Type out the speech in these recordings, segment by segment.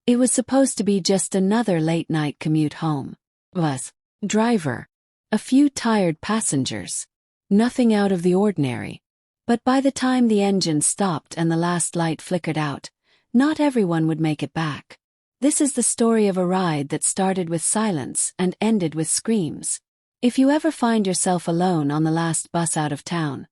It was supposed to be just another late-night commute home. Bus. Driver. A few tired passengers. Nothing out of the ordinary. But by the time the engine stopped and the last light flickered out, not everyone would make it back. This is the story of a ride that started with silence and ended with screams. If you ever find yourself alone on the last bus out of town,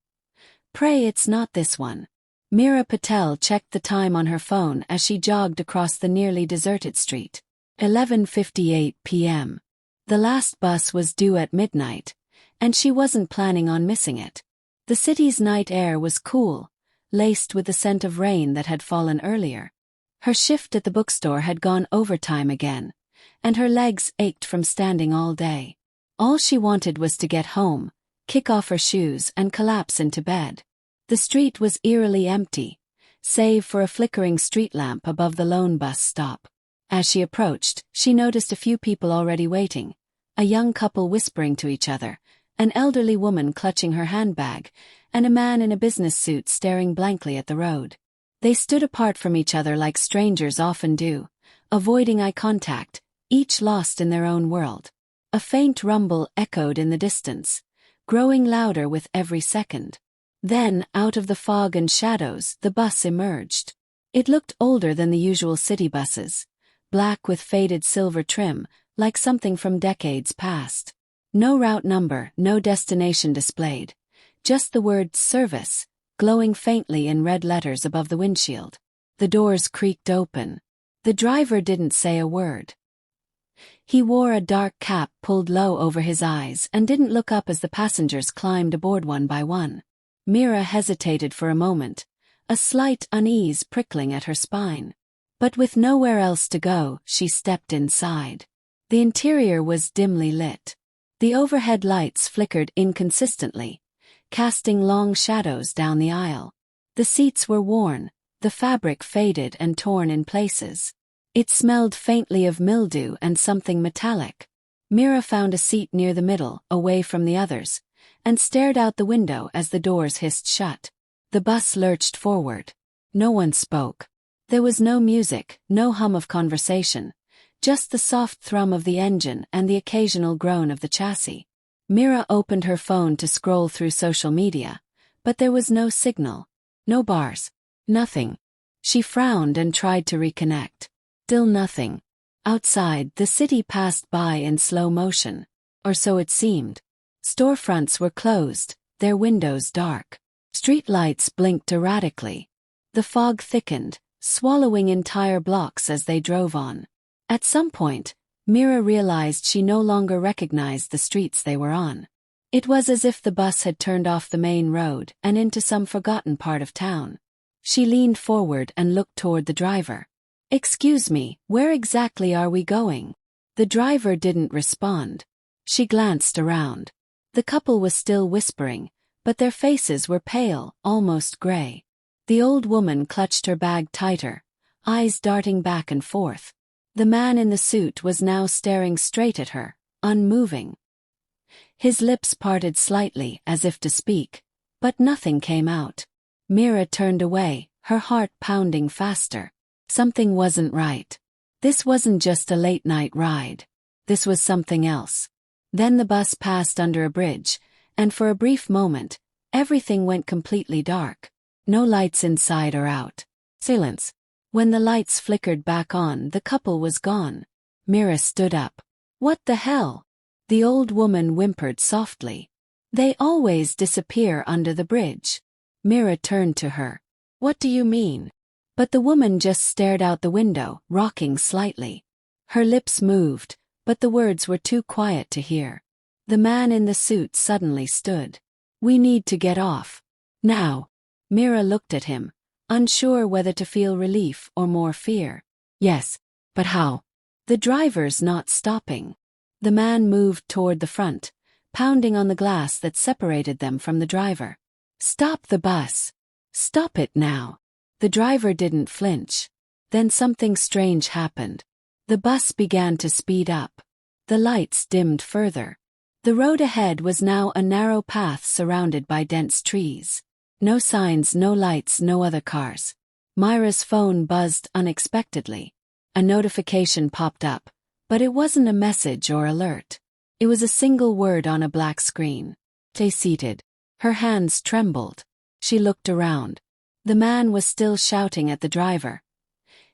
pray it's not this one. Meera Patel checked the time on her phone as she jogged across the nearly deserted street. 11:58 p.m. The last bus was due at midnight, and she wasn't planning on missing it. The city's night air was cool, laced with the scent of rain that had fallen earlier. Her shift at the bookstore had gone overtime again, and her legs ached from standing all day. All she wanted was to get home, kick off her shoes and collapse into bed. The street was eerily empty, save for a flickering street lamp above the lone bus stop. As she approached, she noticed a few people already waiting, a young couple whispering to each other, an elderly woman clutching her handbag, and a man in a business suit staring blankly at the road. They stood apart from each other like strangers often do, avoiding eye contact, each lost in their own world. A faint rumble echoed in the distance, growing louder with every second. Then, out of the fog and shadows, the bus emerged. It looked older than the usual city buses, black with faded silver trim, like something from decades past. No route number, no destination displayed. Just the word service, glowing faintly in red letters above the windshield. The doors creaked open. The driver didn't say a word. He wore a dark cap pulled low over his eyes and didn't look up as the passengers climbed aboard one by one. Meera hesitated for a moment, a slight unease prickling at her spine. But with nowhere else to go, she stepped inside. The interior was dimly lit. The overhead lights flickered inconsistently, casting long shadows down the aisle. The seats were worn, the fabric faded and torn in places. It smelled faintly of mildew and something metallic. Meera found a seat near the middle, away from the others, and stared out the window as the doors hissed shut. The bus lurched forward. No one spoke. There was no music, no hum of conversation, just the soft thrum of the engine and the occasional groan of the chassis. Meera opened her phone to scroll through social media, but there was no signal. No bars. Nothing. She frowned and tried to reconnect. Still nothing. Outside, the city passed by in slow motion. Or so it seemed. Storefronts were closed, their windows dark. Street lights blinked erratically. The fog thickened, swallowing entire blocks as they drove on. At some point, Meera realized she no longer recognized the streets they were on. It was as if the bus had turned off the main road and into some forgotten part of town. She leaned forward and looked toward the driver. "Excuse me, where exactly are we going?" The driver didn't respond. She glanced around. The couple was still whispering, but their faces were pale, almost gray. The old woman clutched her bag tighter, eyes darting back and forth. The man in the suit was now staring straight at her, unmoving. His lips parted slightly as if to speak, but nothing came out. Meera turned away, her heart pounding faster. Something wasn't right. This wasn't just a late-night ride. This was something else. Then the bus passed under a bridge, and for a brief moment, everything went completely dark. No lights inside or out. Silence. When the lights flickered back on, the couple was gone. Meera stood up. "What the hell?" The old woman whimpered softly. "They always disappear under the bridge." Meera turned to her. "What do you mean?" But the woman just stared out the window, rocking slightly. Her lips moved, but the words were too quiet to hear. The man in the suit suddenly stood. "We need to get off. Now." Meera looked at him, unsure whether to feel relief or more fear. "Yes, but how?" "The driver's not stopping." The man moved toward the front, pounding on the glass that separated them from the driver. "Stop the bus. Stop it now." The driver didn't flinch. Then something strange happened. The bus began to speed up. The lights dimmed further. The road ahead was now a narrow path surrounded by dense trees. No signs, no lights, no other cars. Myra's phone buzzed unexpectedly. A notification popped up, but it wasn't a message or alert. It was a single word on a black screen. Stay seated. Her hands trembled. She looked around. The man was still shouting at the driver,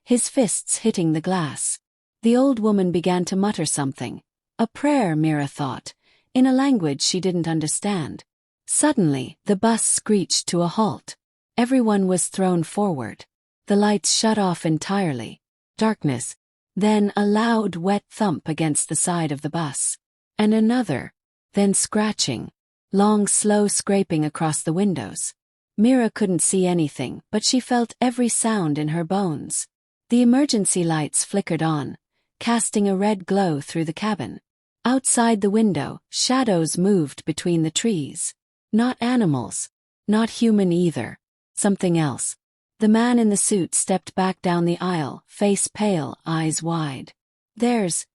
his fists hitting the glass. The old woman began to mutter something. A prayer, Mira thought, in a language she didn't understand. Suddenly, the bus screeched to a halt. Everyone was thrown forward. The lights shut off entirely. Darkness. Then a loud, wet thump against the side of the bus. And another. Then scratching. Long, slow scraping across the windows. Mira couldn't see anything, but she felt every sound in her bones. The emergency lights flickered on, casting a red glow through the cabin. Outside the window, shadows moved between the trees. Not animals. Not human either. Something else. The man in the suit stepped back down the aisle, face pale, eyes wide. There's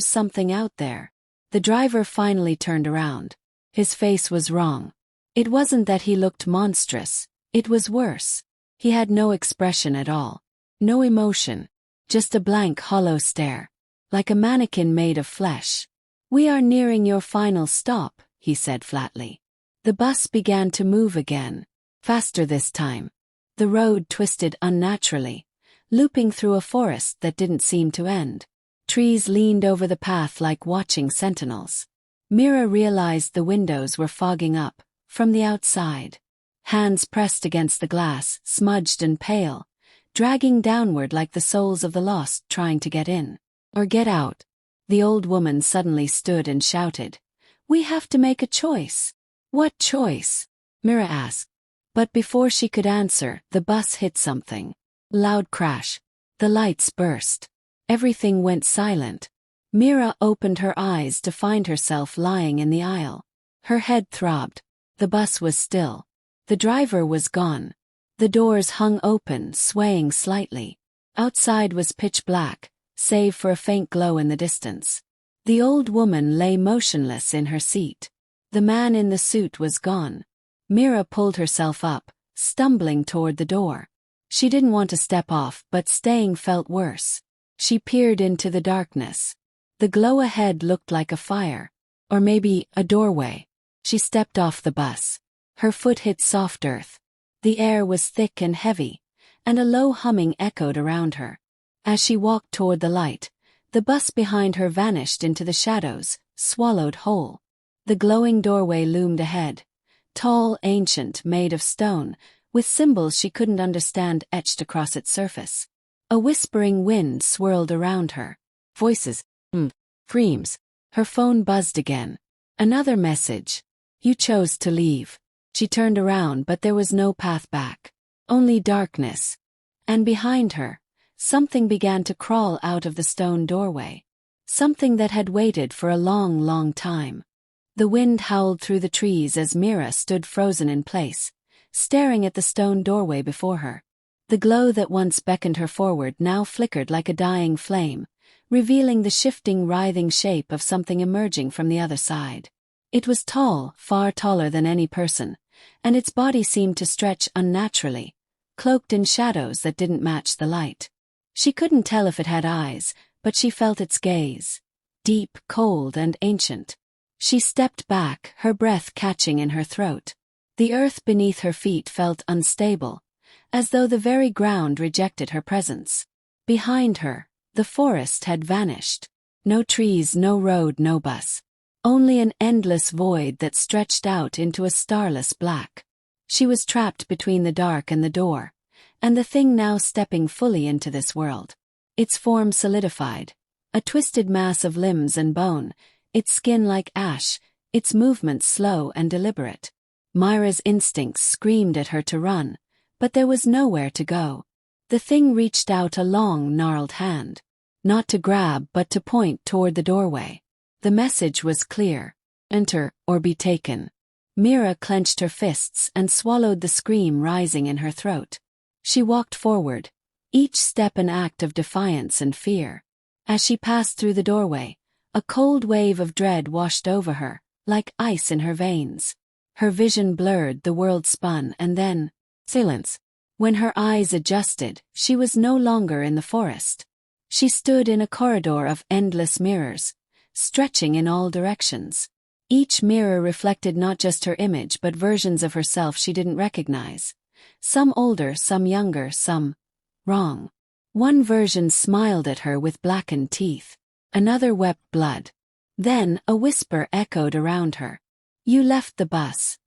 something out there. The driver finally turned around. His face was wrong. It wasn't that he looked monstrous. It was worse. He had no expression at all. No emotion. Just a blank, hollow stare. Like a mannequin made of flesh. "We are nearing your final stop," he said flatly. The bus began to move again. Faster this time. The road twisted unnaturally, looping through a forest that didn't seem to end. Trees leaned over the path like watching sentinels. Mira realized the windows were fogging up, from the outside. Hands pressed against the glass, smudged and pale, dragging downward like the souls of the lost trying to get in. Or get out. The old woman suddenly stood and shouted, "We have to make a choice." "What choice?" Mira asked. But before she could answer, the bus hit something. Loud crash. The lights burst. Everything went silent. Mira opened her eyes to find herself lying in the aisle. Her head throbbed. The bus was still. The driver was gone. The doors hung open, swaying slightly. Outside was pitch black, save for a faint glow in the distance. The old woman lay motionless in her seat. The man in the suit was gone. Mira pulled herself up, stumbling toward the door. She didn't want to step off, but staying felt worse. She peered into the darkness. The glow ahead looked like a fire. Or maybe a doorway. She stepped off the bus. Her foot hit soft earth. The air was thick and heavy, and a low humming echoed around her. As she walked toward the light, the bus behind her vanished into the shadows, swallowed whole. The glowing doorway loomed ahead. Tall, ancient, made of stone, with symbols she couldn't understand etched across its surface. A whispering wind swirled around her. Voices. Screams. Her phone buzzed again. Another message. "You chose to leave." She turned around, but there was no path back. Only darkness. And behind her, something began to crawl out of the stone doorway. Something that had waited for a long, long time. The wind howled through the trees as Mira stood frozen in place, staring at the stone doorway before her. The glow that once beckoned her forward now flickered like a dying flame, revealing the shifting, writhing shape of something emerging from the other side. It was tall, far taller than any person, and its body seemed to stretch unnaturally, cloaked in shadows that didn't match the light. She couldn't tell if it had eyes, but she felt its gaze. Deep, cold, and ancient. She stepped back, her breath catching in her throat. The earth beneath her feet felt unstable, as though the very ground rejected her presence. Behind her, the forest had vanished. No trees, no road, no bus. Only an endless void that stretched out into a starless black. She was trapped between the dark and the door, and the thing now stepping fully into this world. Its form solidified, a twisted mass of limbs and bone, its skin like ash, its movements slow and deliberate. Mira's instincts screamed at her to run, but there was nowhere to go. The thing reached out a long, gnarled hand. Not to grab, but to point toward the doorway. The message was clear. Enter, or be taken. Mira clenched her fists and swallowed the scream rising in her throat. She walked forward, each step an act of defiance and fear. As she passed through the doorway, a cold wave of dread washed over her, like ice in her veins. Her vision blurred, the world spun, and then, silence. When her eyes adjusted, she was no longer in the forest. She stood in a corridor of endless mirrors, stretching in all directions. Each mirror reflected not just her image but versions of herself she didn't recognize. Some older, some younger, some wrong. One version smiled at her with blackened teeth. Another wept blood. Then a whisper echoed around her. You left the bus.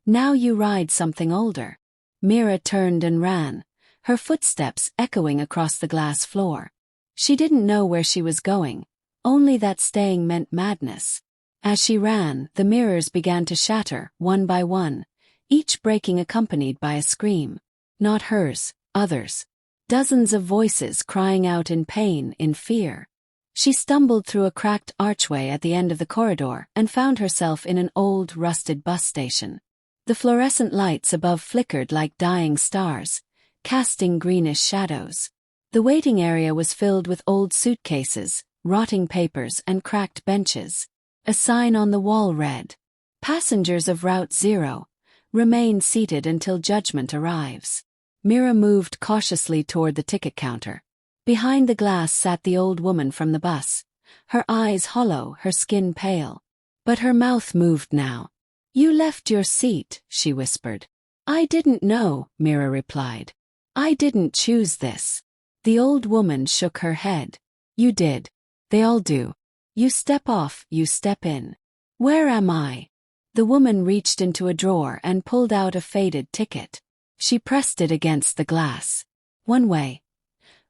Now you ride something older. Mira turned and ran, her footsteps echoing across the glass floor. She didn't know where she was going, only that staying meant madness. As she ran, the mirrors began to shatter, one by one, each breaking accompanied by a scream. Not hers, others. Dozens of voices crying out in pain, in fear. She stumbled through a cracked archway at the end of the corridor and found herself in an old, rusted bus station. The fluorescent lights above flickered like dying stars, casting greenish shadows. The waiting area was filled with old suitcases, rotting papers, and cracked benches. A sign on the wall read, "Passengers of Route 0, remain seated until judgment arrives." Mira moved cautiously toward the ticket counter. Behind the glass sat the old woman from the bus, her eyes hollow, her skin pale. But her mouth moved now. "You left your seat," she whispered. "I didn't know," Mira replied. "I didn't choose this." The old woman shook her head. "You did. They all do. You step off, you step in. Where am I?" The woman reached into a drawer and pulled out a faded ticket. She pressed it against the glass. "One way.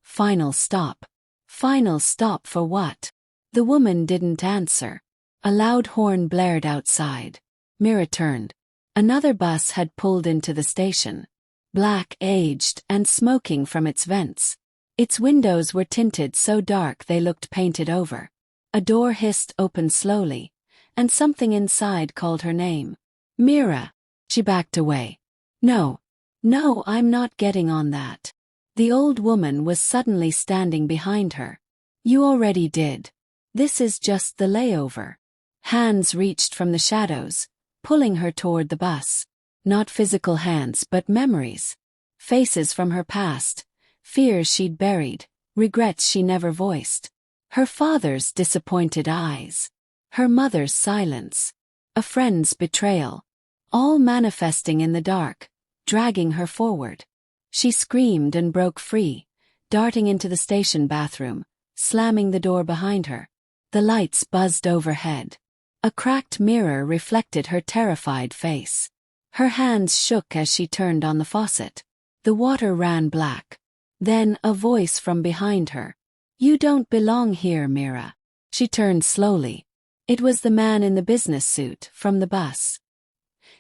Final stop." Final stop for what? The woman didn't answer. A loud horn blared outside. Mira turned. Another bus had pulled into the station. Black, aged, and smoking from its vents. Its windows were tinted so dark they looked painted over. A door hissed open slowly, and something inside called her name. "Mira." She backed away. No, I'm not getting on that." The old woman was suddenly standing behind her. "You already did. This is just the layover." Hands reached from the shadows, pulling her toward the bus. Not physical hands but memories. Faces from her past, fears she'd buried, regrets she never voiced. Her father's disappointed eyes. Her mother's silence. A friend's betrayal. All manifesting in the dark, dragging her forward. She screamed and broke free, darting into the station bathroom, slamming the door behind her. The lights buzzed overhead. A cracked mirror reflected her terrified face. Her hands shook as she turned on the faucet. The water ran black. Then a voice from behind her. "You don't belong here, Mira." She turned slowly. It was the man in the business suit from the bus.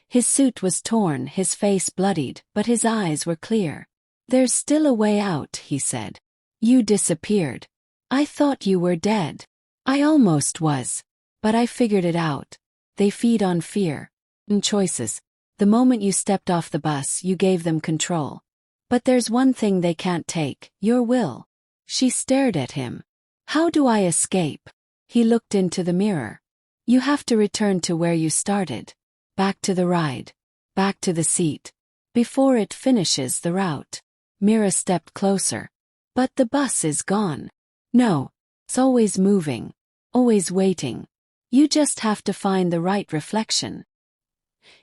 His suit was torn, his face bloodied, but his eyes were clear. "There's still a way out," he said. "You disappeared. I thought you were dead." "I almost was. But I figured it out. They feed on fear and choices. The moment you stepped off the bus, you gave them control. But there's one thing they can't take, your will." She stared at him. "How do I escape?" He looked into the mirror. "You have to return to where you started. Back to the ride. Back to the seat. Before it finishes the route." Mira stepped closer. "But the bus is gone." "No. It's always moving. Always waiting. You just have to find the right reflection."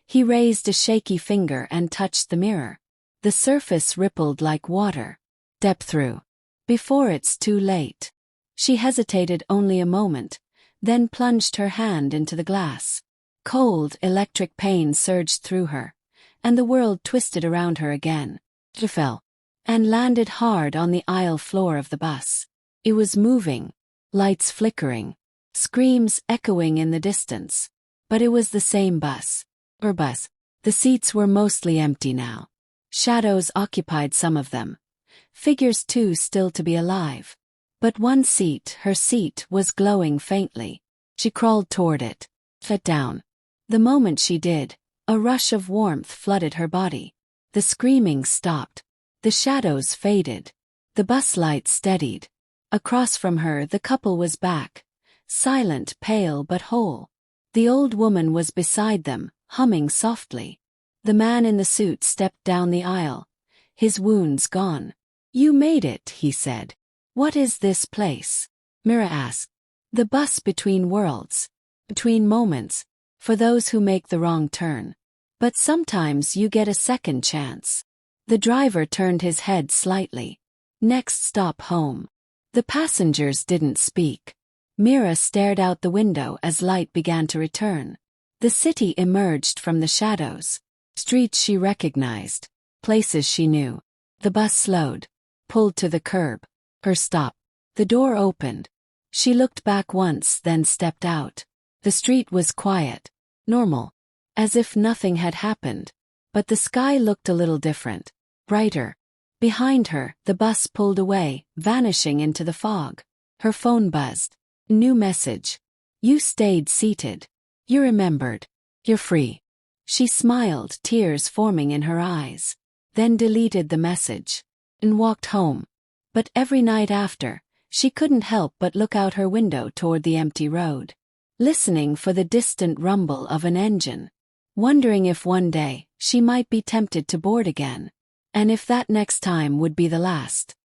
He raised a shaky finger and touched the mirror. The surface rippled like water. "Step through. Before it's too late." She hesitated only a moment, then plunged her hand into the glass. Cold, electric pain surged through her, and the world twisted around her again. She fell, and landed hard on the aisle floor of the bus. It was moving, lights flickering, screams echoing in the distance. But it was the same bus. Her bus. The seats were mostly empty now. Shadows occupied some of them. Figures too still to be alive. But one seat, her seat, was glowing faintly. She crawled toward it. Sat down. The moment she did, a rush of warmth flooded her body. The screaming stopped. The shadows faded. The bus lights steadied. Across from her the couple was back. Silent, pale but whole. The old woman was beside them, humming softly. The man in the suit stepped down the aisle. His wounds gone. "You made it," he said. What is this place? Mira asked. The bus between worlds. Between moments. For those who make the wrong turn. But sometimes you get a second chance. The driver turned his head slightly. Next stop home. The passengers didn't speak. Mira stared out the window as light began to return. The city emerged from the shadows. Streets she recognized. Places she knew. The bus slowed. Pulled to the curb. Her stop. The door opened. She looked back once, then stepped out. The street was quiet. Normal. As if nothing had happened. But the sky looked a little different. Brighter. Behind her, the bus pulled away, vanishing into the fog. Her phone buzzed. New message. You stayed seated. You remembered. You're free. She smiled, tears forming in her eyes. Then deleted the message. And walked home. But every night after, she couldn't help but look out her window toward the empty road. Listening for the distant rumble of an engine. Wondering if one day, she might be tempted to board again. And if that next time would be the last.